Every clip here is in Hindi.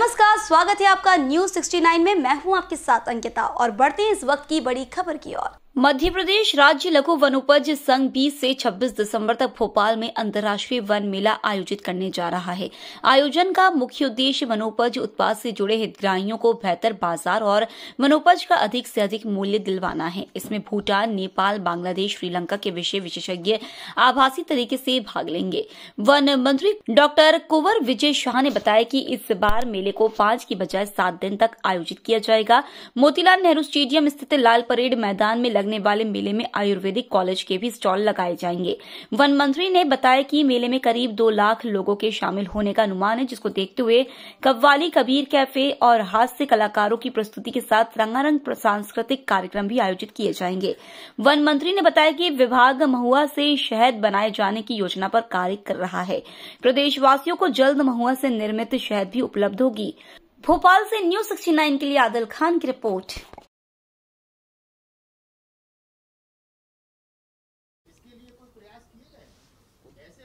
नमस्कार, स्वागत है आपका न्यूज 69 में। मैं हूं आपके साथ अंकिता और बढ़ते हैं इस वक्त की बड़ी खबर की ओर। मध्य प्रदेश राज्य लघु वनोपज संघ 20 से 26 दिसंबर तक भोपाल में अंतर्राष्ट्रीय वन मेला आयोजित करने जा रहा है। आयोजन का मुख्य उद्देश्य वनोपज उत्पाद से जुड़े हितग्राहियों को बेहतर बाजार और वनोपज का अधिक से अधिक मूल्य दिलवाना है। इसमें भूटान, नेपाल, बांग्लादेश, श्रीलंका के विषय विशेषज्ञ आभासी तरीके से भाग लेंगे। वन मंत्री डॉक्टर कुंवर विजय शाह ने बताया कि इस बार मेले को 5 की बजाय 7 दिन तक आयोजित किया जाएगा। मोतीलाल नेहरू स्टेडियम स्थित लाल परेड मैदान में लगने वाले मेले में आयुर्वेदिक कॉलेज के भी स्टॉल लगाए जाएंगे। वन मंत्री ने बताया कि मेले में करीब 2 लाख लोगों के शामिल होने का अनुमान है, जिसको देखते हुए कव्वाली, कबीर कैफे और हास्य कलाकारों की प्रस्तुति के साथ रंगारंग सांस्कृतिक कार्यक्रम भी आयोजित किए जाएंगे। वन मंत्री ने बताया कि विभाग महुआ से शहद बनाए जाने की योजना पर कार्य कर रहा है। प्रदेशवासियों को जल्द महुआ से निर्मित शहद भी उपलब्ध होगी। भोपाल से न्यूज 69 के लिए आदिल खान की रिपोर्ट।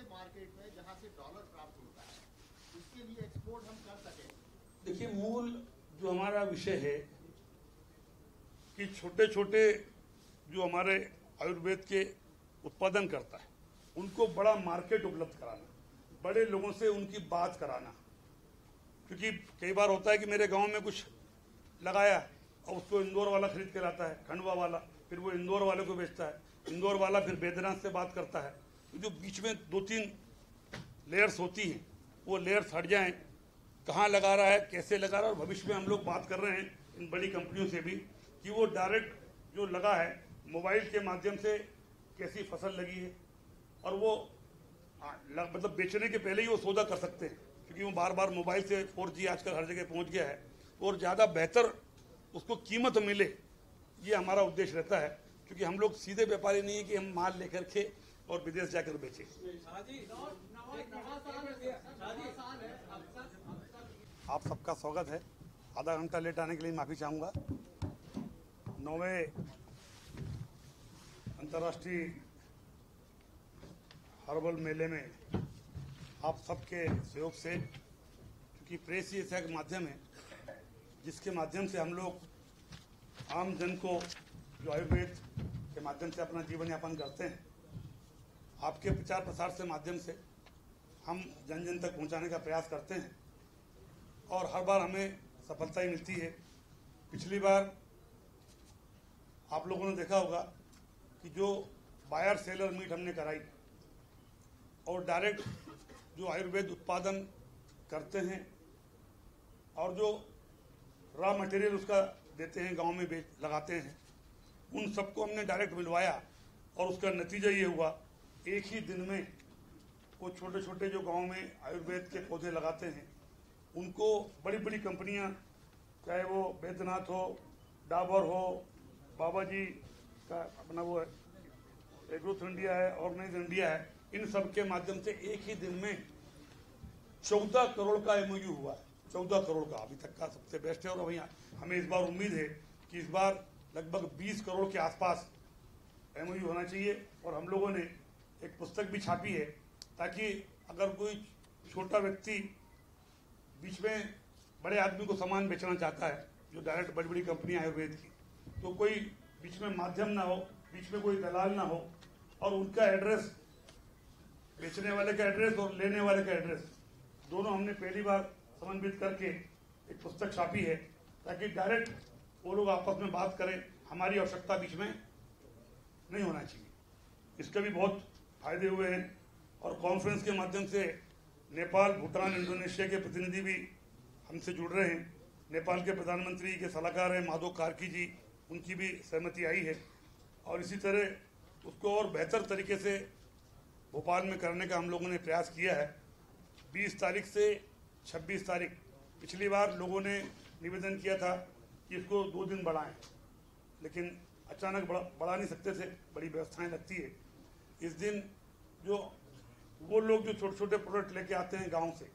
मार्केट में जहां से डॉलर प्राप्त होता है, उसके लिए एक्सपोर्ट हम कर सकें। देखिए, मूल जो हमारा विषय है कि छोटे छोटे जो हमारे आयुर्वेद के उत्पादन करता है उनको बड़ा मार्केट उपलब्ध कराना, बड़े लोगों से उनकी बात कराना। क्योंकि कई बार होता है कि मेरे गांव में कुछ लगाया और उसको इंदौर वाला खरीद के लाता है, खंडवा वाला, फिर वो इंदौर वाले को बेचता है, इंदौर वाला फिर बैद्यनाथ से बात करता है। जो बीच में 2-3 लेयर्स होती हैं, वो लेयर्स हट जाएं, कहाँ लगा रहा है, कैसे लगा रहा है। और भविष्य में हम लोग बात कर रहे हैं इन बड़ी कंपनियों से भी कि वो डायरेक्ट जो लगा है मोबाइल के माध्यम से कैसी फसल लगी है, और वो मतलब बेचने के पहले ही वो सौदा कर सकते हैं, क्योंकि वो बार बार मोबाइल से 4G आजकल हर जगह पहुंच गया है, और ज़्यादा बेहतर उसको कीमत मिले, ये हमारा उद्देश्य रहता है। क्योंकि हम लोग सीधे व्यापारी नहीं है कि हम माल लेकर के और विदेश जाकर बेचे। आप सबका स्वागत है। आधा घंटा लेट आने के लिए माफी चाहूंगा। 9वें अंतर्राष्ट्रीय हर्बल मेले में आप सबके सहयोग से, क्योंकि प्रेस ही ऐसा एक माध्यम है जिसके माध्यम से हम लोग आम जन को जो आयुर्वेद के माध्यम से अपना जीवन यापन करते हैं, आपके प्रचार प्रसार से माध्यम से हम जन जन तक पहुंचाने का प्रयास करते हैं और हर बार हमें सफलता ही मिलती है। पिछली बार आप लोगों ने देखा होगा कि जो बायर सेलर मीट हमने कराई और डायरेक्ट जो आयुर्वेद उत्पादन करते हैं और जो रॉ मटेरियल उसका देते हैं, गांव में लगाते हैं, उन सबको हमने डायरेक्ट मिलवाया और उसका नतीजा ये हुआ, एक ही दिन में वो छोटे छोटे जो गांव में आयुर्वेद के पौधे लगाते हैं उनको बड़ी बड़ी कंपनियां, चाहे वो बैद्यनाथ हो, डाबर हो, बाबा जी का अपना वो एग्रोथ इंडिया है, ऑर्गेनाइज इंडिया है, इन सब के माध्यम से एक ही दिन में 14 करोड़ का MOU हुआ है। 14 करोड़ का अभी तक का सबसे बेस्ट है। और वहीं हमें इस बार उम्मीद है कि इस बार लगभग 20 करोड़ के आसपास MOU होना चाहिए। और हम लोगों ने एक पुस्तक भी छापी है, ताकि अगर कोई छोटा व्यक्ति बीच में बड़े आदमी को सामान बेचना चाहता है, जो डायरेक्ट बड़ी बड़ी कंपनी आयुर्वेद की, तो कोई बीच में माध्यम ना हो, बीच में कोई दलाल ना हो, और उनका एड्रेस, बेचने वाले का एड्रेस और लेने वाले का एड्रेस दोनों हमने पहली बार समन्वित करके एक पुस्तक छापी है, ताकि डायरेक्ट वो लोग आपस में बात करें, हमारी आवश्यकता बीच में नहीं होना चाहिए। इसके भी बहुत फायदे हुए हैं। और कॉन्फ्रेंस के माध्यम से नेपाल, भूटान, इंडोनेशिया के प्रतिनिधि भी हमसे जुड़ रहे हैं। नेपाल के प्रधानमंत्री के सलाहकार हैं माधव कार्की जी, उनकी भी सहमति आई है। और इसी तरह उसको और बेहतर तरीके से भोपाल में करने का हम लोगों ने प्रयास किया है। 20 तारीख से 26 तारीख, पिछली बार लोगों ने निवेदन किया था कि इसको 2 दिन बढ़ाएं, लेकिन अचानक बढ़ा नहीं सकते थे, बड़ी व्यवस्थाएं लगती है। इस दिन जो वो लोग जो छोटे छोटे प्रोडक्ट लेके आते हैं गांव से,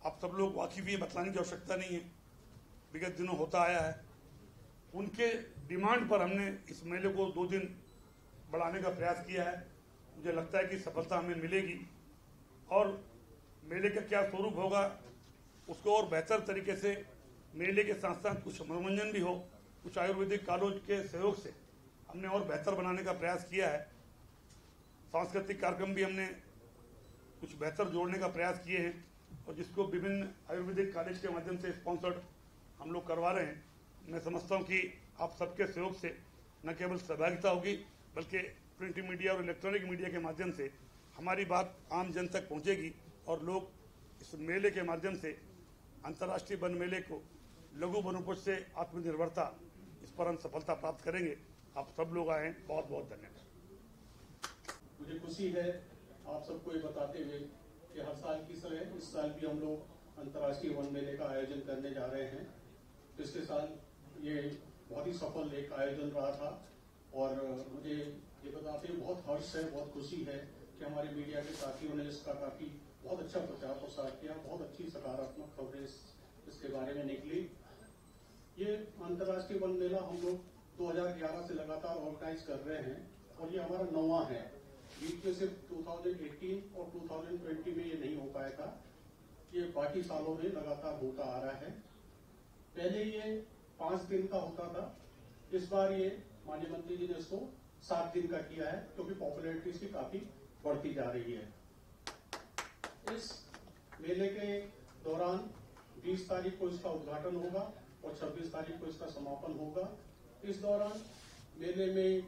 आप सब लोग वाकिफ ही, बतलाने की आवश्यकता नहीं है, विगत दिनों होता आया है, उनके डिमांड पर हमने इस मेले को 2 दिन बढ़ाने का प्रयास किया है। मुझे लगता है कि सफलता हमें मिलेगी। और मेले का क्या स्वरूप होगा उसको और बेहतर तरीके से मेले के साथ साथ कुछ मनोरंजन भी हो, कुछ आयुर्वेदिक कॉलेज के सहयोग से हमने और बेहतर बनाने का प्रयास किया है। सांस्कृतिक कार्यक्रम भी हमने कुछ बेहतर जोड़ने का प्रयास किए हैं और जिसको विभिन्न आयुर्वेदिक कॉलेज के माध्यम से स्पॉन्सर्ड हम लोग करवा रहे हैं। मैं समझता हूं कि आप सबके सहयोग से न केवल सहभागिता होगी बल्कि प्रिंट मीडिया और इलेक्ट्रॉनिक मीडिया के माध्यम से हमारी बात आम जन तक पहुंचेगी और लोग इस मेले के माध्यम से अंतर्राष्ट्रीय वन मेले को लघु वनोपज से आत्मनिर्भरता, इस पर हम सफलता प्राप्त करेंगे। आप सब लोग आए, बहुत बहुत धन्यवाद। मुझे खुशी है आप सबको ये बताते हुए कि हर साल की तरह इस साल भी हम लोग अंतर्राष्ट्रीय वन मेले का आयोजन करने जा रहे हैं। पिछले साल ये बहुत ही सफल एक आयोजन रहा था और मुझे ये बताते हुए बहुत हर्ष है, बहुत खुशी है कि हमारे मीडिया के साथियों ने इसका काफी बहुत अच्छा प्रचार प्रसार किया, बहुत अच्छी सकारात्मक खबरें इसके बारे में निकली। ये अंतर्राष्ट्रीय वन मेला हम लोग 2011 से लगातार ऑर्गेनाइज कर रहे हैं और ये हमारा 9वां है। बीच में सिर्फ 2018 और 2020 में ये नहीं हो पाया था, ये बाकी सालों में लगातार होता आ रहा है। पहले ये 5 दिन का होता था, इस बार ये माननीय मंत्री जी ने इसको 7 दिन का किया है क्योंकि पॉपुलैरिटी इसकी काफी बढ़ती जा रही है। इस मेले के दौरान 20 तारीख को इसका उद्घाटन होगा और 26 तारीख को इसका समापन होगा। इस दौरान मेले में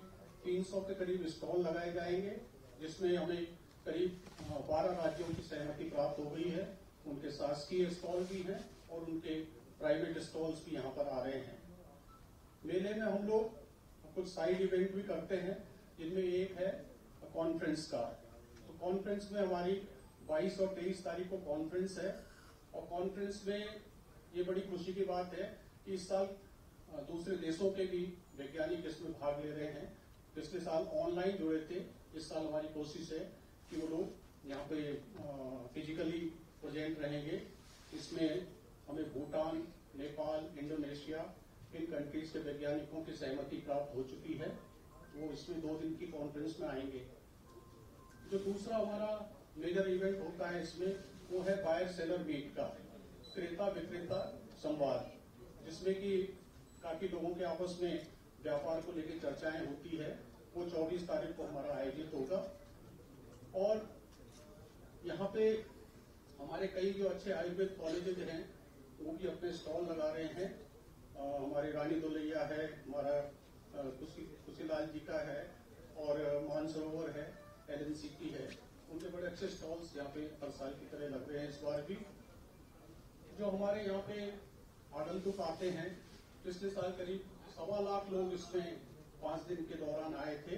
300 के करीब स्टॉल लगाए जाएंगे, जिसमें हमें करीब 12 राज्यों की सहमति प्राप्त हो गई है। उनके शासकीय स्टॉल भी हैं और उनके प्राइवेट स्टॉल्स भी यहाँ पर आ रहे हैं। मेले में हम लोग कुछ साइड इवेंट भी करते हैं, जिनमें एक है कॉन्फ्रेंस का। तो कॉन्फ्रेंस में हमारी 22 और 23 तारीख को कॉन्फ्रेंस है और कॉन्फ्रेंस में ये बड़ी खुशी की बात है कि इस साल दूसरे देशों के भी वैज्ञानिक इसमें भाग ले रहे हैं। पिछले साल ऑनलाइन जुड़े थे, इस साल हमारी कोशिश है कि वो लोग यहाँ पे फिजिकली प्रेजेंट रहेंगे। इसमें हमें भूटान, नेपाल, इंडोनेशिया, इन कंट्रीज के वैज्ञानिकों की सहमति प्राप्त हो चुकी है। वो इसमें 2 दिन की कॉन्फ्रेंस में आएंगे। जो दूसरा हमारा मेजर इवेंट होता है इसमें, वो है बायर सेलर मीट का, क्रेता विक्रेता संवाद, जिसमें कि काफी लोगों के आपस में व्यापार को लेकर चर्चाएं होती है। वो 24 तारीख को हमारा आयोजित होगा और यहाँ पे हमारे कई जो अच्छे आयुर्वेद कॉलेजेज हैं वो भी अपने स्टॉल लगा रहे हैं। हमारी रानी दुलैया है, हमारा कुशीलाल जी का है और मानसरोवर है, LNCT है, उनके बड़े अच्छे स्टॉल्स यहाँ पे हर साल की तरह लग रहे हैं। इस बार भी जो हमारे यहाँ पे आगंतुक आते हैं, पिछले साल करीब 1.25 लाख लोग इसमें 5 दिन के दौरान आए थे।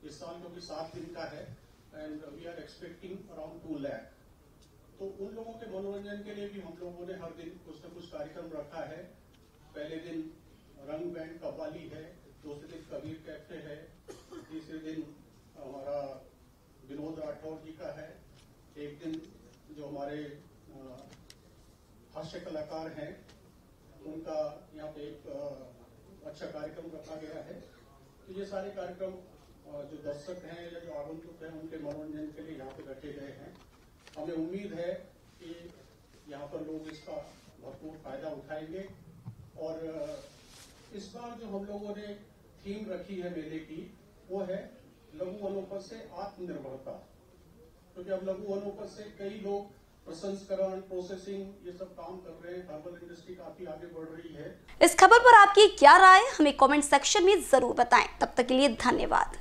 इस साल क्योंकि 7 दिन का है and we are expecting around 2 lakh. तो उन लोगों के मनोरंजन के लिए भी हम लोगों ने हर दिन कुछ न कुछ कार्यक्रम रखा है। पहले दिन रंग बैंड कव्वाली है, दूसरे दिन कबीर कैफे है, तीसरे दिन हमारा विनोद राठौर जी का है, एक दिन जो हमारे हास्य कलाकार हैं उनका यहाँ पे एक अच्छा कार्यक्रम रखा गया है। तो ये सारे कार्यक्रम जो दर्शक हैं या जो आगंतुक हैं उनके मनोरंजन के लिए यहाँ पे रखे गए हैं। हमें उम्मीद है कि यहाँ पर लोग इसका भरपूर फायदा उठाएंगे और इस बार जो हम लोगों ने थीम रखी है मेले की, वो है लघु वनोपज से आत्मनिर्भरता। क्योंकि अब लघु वनोपज से कई लोग प्रसंस्करण, प्रोसेसिंग ये सब काम कर रहे हैं। हर्बल इंडस्ट्री काफी आगे बढ़ रही है। इस खबर पर आपकी क्या राय, हमें कमेंट सेक्शन में जरूर बताएं। तब तक के लिए धन्यवाद।